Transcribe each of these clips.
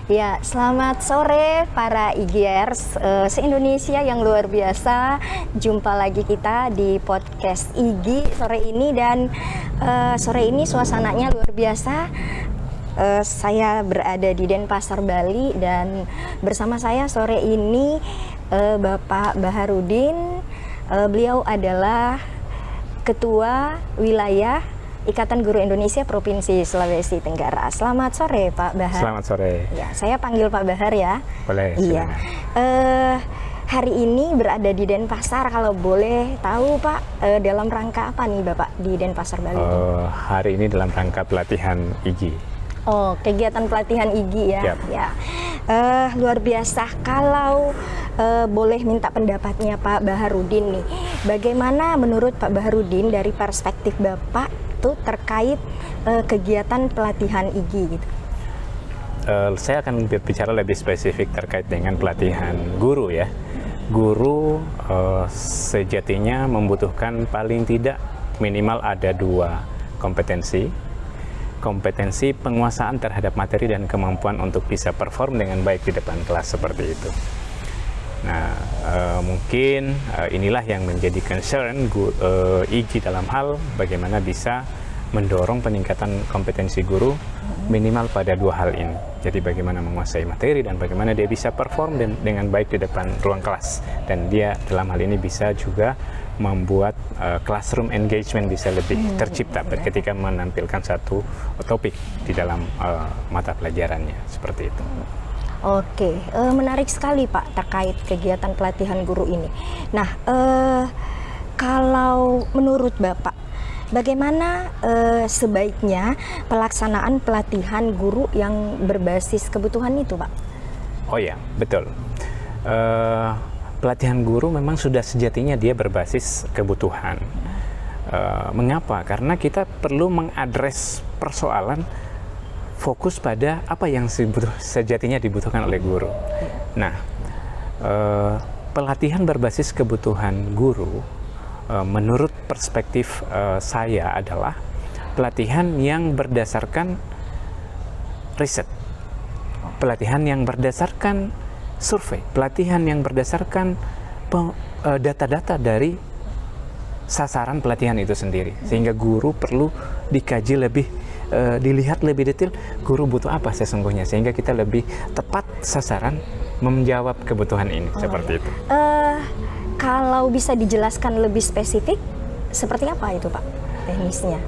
Ya, selamat sore para IGers se-Indonesia yang luar biasa. Jumpa lagi kita di podcast IGI sore ini dan sore ini suasananya luar biasa. Saya berada di Denpasar, Bali dan bersama saya sore ini Bapak Baharudin. Beliau adalah Ketua Wilayah Ikatan Guru Indonesia Provinsi Sulawesi Tenggara. Selamat sore Pak Bahar. Selamat sore. Ya, saya panggil Pak Bahar ya. Boleh. Iya. Hari ini berada di Denpasar. Kalau boleh tahu Pak, dalam rangka apa nih Bapak di Denpasar Bali? Hari ini dalam rangka pelatihan IGI. Oh, kegiatan pelatihan IGI ya. Yep. Ya. Luar biasa. Kalau boleh minta pendapatnya Pak Baharudin nih, bagaimana menurut Pak Baharudin dari perspektif Bapak terkait kegiatan pelatihan IGI gitu? Saya akan berbicara lebih spesifik terkait dengan pelatihan guru ya. Guru sejatinya membutuhkan paling tidak minimal ada 2 kompetensi. Kompetensi penguasaan terhadap materi dan kemampuan untuk bisa perform dengan baik di depan kelas seperti itu. Nah, mungkin inilah yang menjadi concern IGI dalam hal bagaimana bisa mendorong peningkatan kompetensi guru minimal pada 2 hal ini. Jadi bagaimana menguasai materi dan bagaimana dia bisa perform dengan baik di depan ruang kelas. Dan dia dalam hal ini bisa juga membuat classroom engagement bisa lebih tercipta ketika menampilkan satu topik di dalam mata pelajarannya, seperti itu. Oke, menarik sekali Pak terkait kegiatan pelatihan guru ini. Nah, kalau menurut Bapak, bagaimana sebaiknya pelaksanaan pelatihan guru yang berbasis kebutuhan itu Pak? Oh ya, betul. Pelatihan guru memang sudah sejatinya dia berbasis kebutuhan. Mengapa? Karena kita perlu mengadres persoalan fokus pada apa yang sejatinya dibutuhkan oleh guru. Nah, pelatihan berbasis kebutuhan guru menurut perspektif saya adalah pelatihan yang berdasarkan riset, pelatihan yang berdasarkan survei, pelatihan yang berdasarkan data-data dari sasaran pelatihan itu sendiri, sehingga guru perlu dikaji lebih dilihat lebih detail guru butuh apa sesungguhnya, sehingga kita lebih tepat sasaran menjawab kebutuhan ini. Seperti itu. Kalau bisa dijelaskan lebih spesifik, seperti apa itu Pak teknisnya?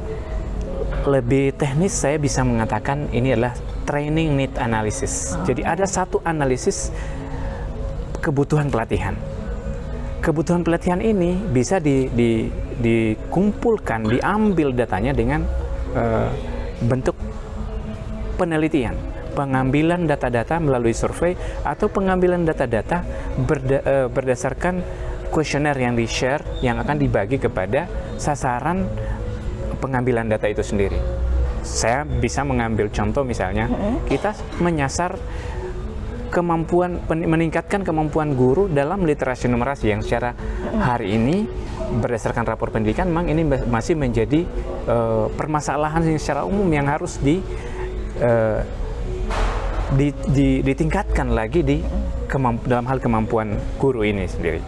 Lebih teknis saya bisa mengatakan ini adalah training need analysis. Jadi ada satu analisis kebutuhan pelatihan. Kebutuhan pelatihan ini bisa dikumpulkan, diambil datanya dengan bentuk penelitian, pengambilan data-data melalui survei atau pengambilan data-data berdasarkan kuesioner yang di-share yang akan dibagi kepada sasaran pengambilan data itu sendiri. Saya bisa mengambil contoh misalnya, kita menyasar meningkatkan kemampuan guru dalam literasi numerasi yang secara hari ini berdasarkan rapor pendidikan memang ini masih menjadi permasalahan secara umum yang harus ditingkatkan lagi dalam hal kemampuan guru ini sendiri.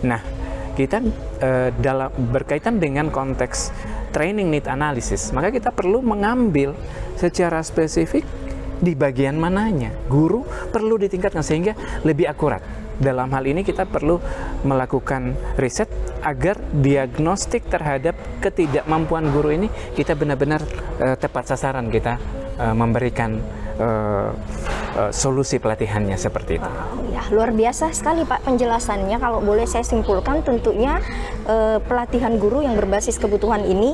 Nah, kita berkaitan dengan konteks training need analysis, maka kita perlu mengambil secara spesifik di bagian mananya guru perlu ditingkatkan sehingga lebih akurat. Dalam hal ini kita perlu melakukan riset agar diagnostik terhadap ketidakmampuan guru ini kita benar-benar tepat sasaran, kita memberikan solusi pelatihannya seperti itu. Ya, luar biasa sekali Pak penjelasannya. Kalau boleh saya simpulkan, tentunya pelatihan guru yang berbasis kebutuhan ini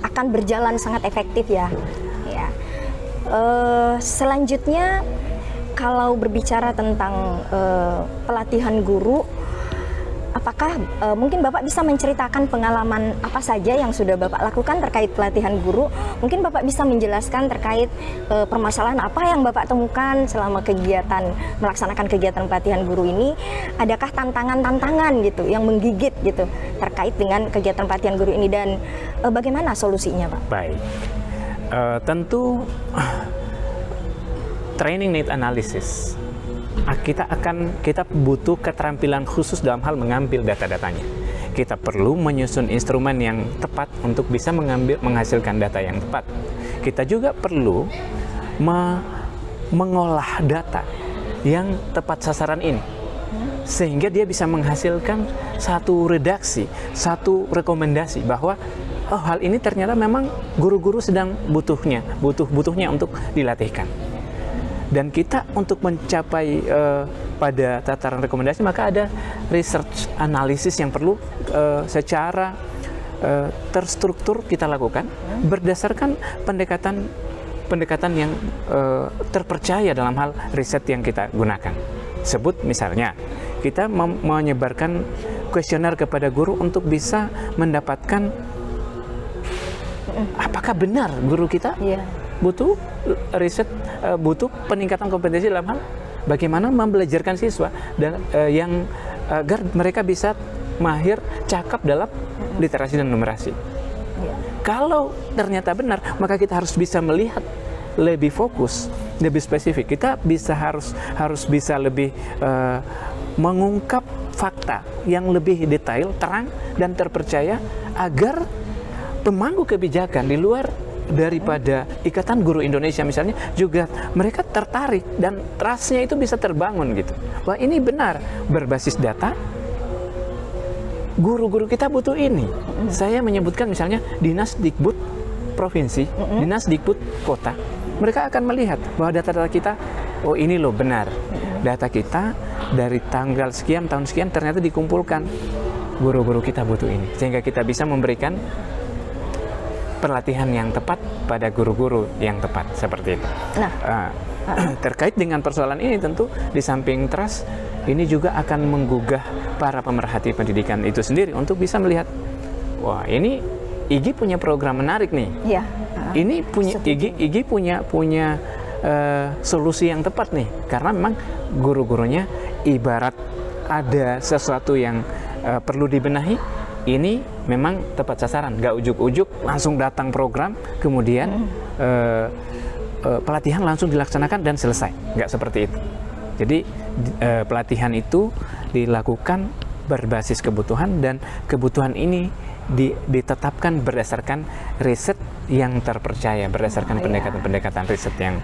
akan berjalan sangat efektif ya. Selanjutnya, kalau berbicara tentang pelatihan guru, apakah mungkin Bapak bisa menceritakan pengalaman apa saja yang sudah Bapak lakukan terkait pelatihan guru? Mungkin Bapak bisa menjelaskan terkait permasalahan apa yang Bapak temukan selama melaksanakan kegiatan pelatihan guru ini. Adakah tantangan-tantangan gitu yang menggigit gitu terkait dengan kegiatan pelatihan guru ini dan bagaimana solusinya Pak? Baik. Tentu training need analysis, kita butuh keterampilan khusus dalam hal mengambil data-datanya. Kita perlu menyusun instrumen yang tepat untuk bisa menghasilkan data yang tepat. Kita juga perlu mengolah data yang tepat sasaran ini, sehingga dia bisa menghasilkan satu redaksi, satu rekomendasi bahwa hal ini ternyata memang guru-guru sedang butuhnya untuk dilatihkan. Dan kita untuk mencapai pada tataran rekomendasi, maka ada research analisis yang perlu secara terstruktur kita lakukan berdasarkan pendekatan yang terpercaya dalam hal riset yang kita gunakan. Sebut misalnya, kita menyebarkan kuesioner kepada guru untuk bisa mendapatkan apakah benar guru kita butuh riset, butuh peningkatan kompetensi dalam hal bagaimana membelajarkan siswa dan yang agar mereka bisa mahir, cakap dalam literasi dan numerasi. Kalau ternyata benar, maka kita harus bisa melihat lebih fokus, lebih spesifik. Kita harus bisa lebih mengungkap fakta yang lebih detail, terang dan terpercaya agar pemangku kebijakan di luar daripada Ikatan Guru Indonesia misalnya juga mereka tertarik dan trust-nya itu bisa terbangun gitu. Wah, ini benar berbasis data. Guru-guru kita butuh ini. Saya menyebutkan misalnya Dinas Dikbud provinsi, Dinas Dikbud kota. Mereka akan melihat bahwa data-data kita, oh ini loh benar. Data kita dari tanggal sekian, tahun sekian ternyata dikumpulkan. Guru-guru kita butuh ini. Sehingga kita bisa memberikan pelatihan yang tepat pada guru-guru yang tepat, seperti itu. Terkait dengan persoalan ini tentu di samping trust, ini juga akan menggugah para pemerhati pendidikan itu sendiri untuk bisa melihat, wah ini IGI punya program menarik nih. Ini punya IGI punya solusi yang tepat nih, karena memang guru-gurunya ibarat ada sesuatu yang perlu dibenahi. Ini memang tepat sasaran, nggak ujuk-ujuk langsung datang program, kemudian pelatihan langsung dilaksanakan dan selesai, nggak seperti itu. Jadi pelatihan itu dilakukan berbasis kebutuhan, dan kebutuhan ini ditetapkan berdasarkan riset yang terpercaya, berdasarkan pendekatan-pendekatan riset yang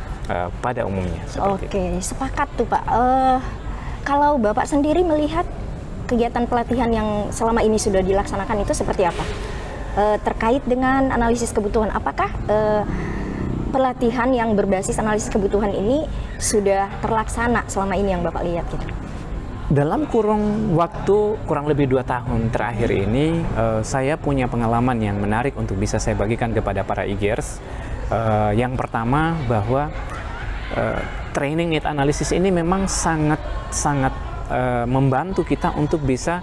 pada umumnya. Oke, sepakat tuh Pak. Kalau Bapak sendiri melihat kegiatan pelatihan yang selama ini sudah dilaksanakan itu seperti apa? Terkait dengan analisis kebutuhan, apakah pelatihan yang berbasis analisis kebutuhan ini sudah terlaksana selama ini yang Bapak lihat gitu? Dalam kurun waktu kurang lebih 2 tahun terakhir ini, saya punya pengalaman yang menarik untuk bisa saya bagikan kepada para IGers. Yang pertama bahwa training need analysis ini memang sangat membantu kita untuk bisa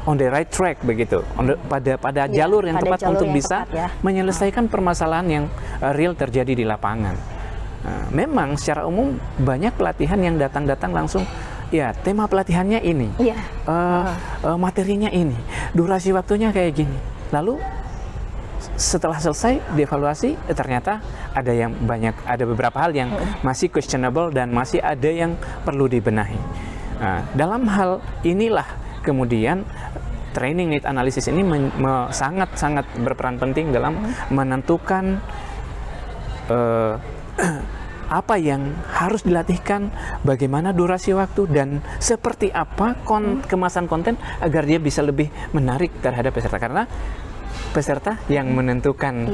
on the right track begitu, pada jalur yang tepat untuk bisa menyelesaikan permasalahan yang real terjadi di lapangan. Memang secara umum banyak pelatihan yang datang langsung, ya tema pelatihannya ini, materinya ini, durasi waktunya kayak gini. Lalu setelah selesai dievaluasi, ternyata ada beberapa hal yang masih questionable dan masih ada yang perlu dibenahi. Dalam hal inilah kemudian training need analysis ini sangat berperan penting dalam menentukan apa yang harus dilatihkan, bagaimana durasi waktu, dan seperti apa kemasan konten agar dia bisa lebih menarik terhadap peserta. Karena peserta yang menentukan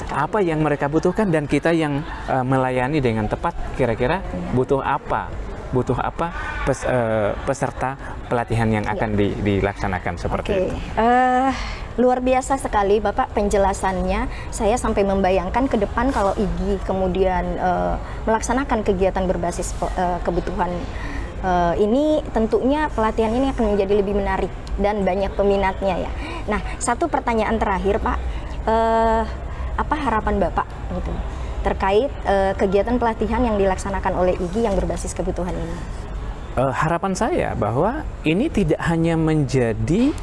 apa yang mereka butuhkan, dan kita yang melayani dengan tepat kira-kira butuh apa peserta pelatihan yang akan dilaksanakan seperti itu. Luar biasa sekali Bapak penjelasannya. Saya sampai membayangkan ke depan kalau IGI kemudian melaksanakan kegiatan berbasis kebutuhan ini, tentunya pelatihan ini akan menjadi lebih menarik dan banyak peminatnya ya. Nah, satu pertanyaan terakhir Pak, apa harapan Bapak gitu terkait kegiatan pelatihan yang dilaksanakan oleh IGI yang berbasis kebutuhan ini? Harapan saya bahwa ini tidak hanya menjadi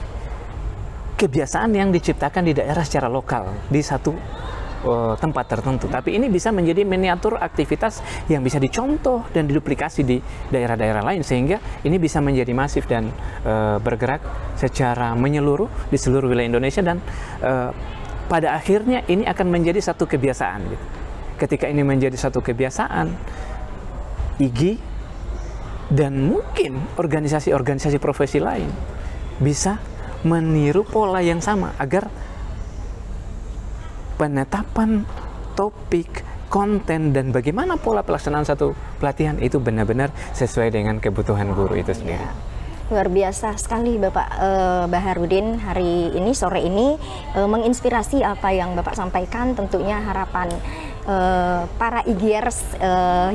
kebiasaan yang diciptakan di daerah secara lokal, di satu tempat tertentu, tapi ini bisa menjadi miniatur aktivitas yang bisa dicontoh dan diduplikasi di daerah-daerah lain, sehingga ini bisa menjadi masif dan bergerak secara menyeluruh di seluruh wilayah Indonesia, dan pada akhirnya ini akan menjadi satu kebiasaan gitu. Ketika ini menjadi satu kebiasaan, IGI dan mungkin organisasi-organisasi profesi lain bisa meniru pola yang sama agar penetapan topik, konten, dan bagaimana pola pelaksanaan satu pelatihan itu benar-benar sesuai dengan kebutuhan guru itu sendiri. Luar biasa sekali Bapak Baharudin hari ini, sore ini menginspirasi apa yang Bapak sampaikan. Tentunya harapan para IGIers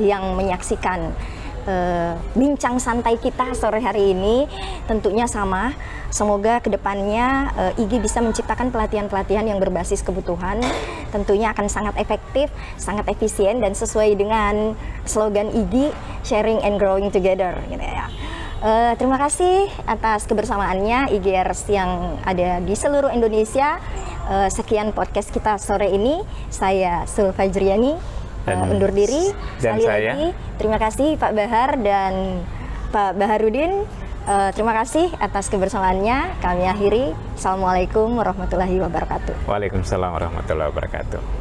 yang menyaksikan bincang santai kita sore hari ini tentunya sama. Semoga kedepannya IGI bisa menciptakan pelatihan-pelatihan yang berbasis kebutuhan, tentunya akan sangat efektif, sangat efisien, dan sesuai dengan slogan IGI, sharing and growing together gitu ya. Terima kasih atas kebersamaannya IGIers yang ada di seluruh Indonesia. Sekian podcast kita sore ini. Saya Sulfajriani undur diri. Dan Sekali saya lagi terima kasih Pak Bahar dan Pak Baharudin. Terima kasih atas kebersamaannya. Kami akhiri. Assalamualaikum warahmatullahi wabarakatuh. Waalaikumsalam warahmatullahi wabarakatuh.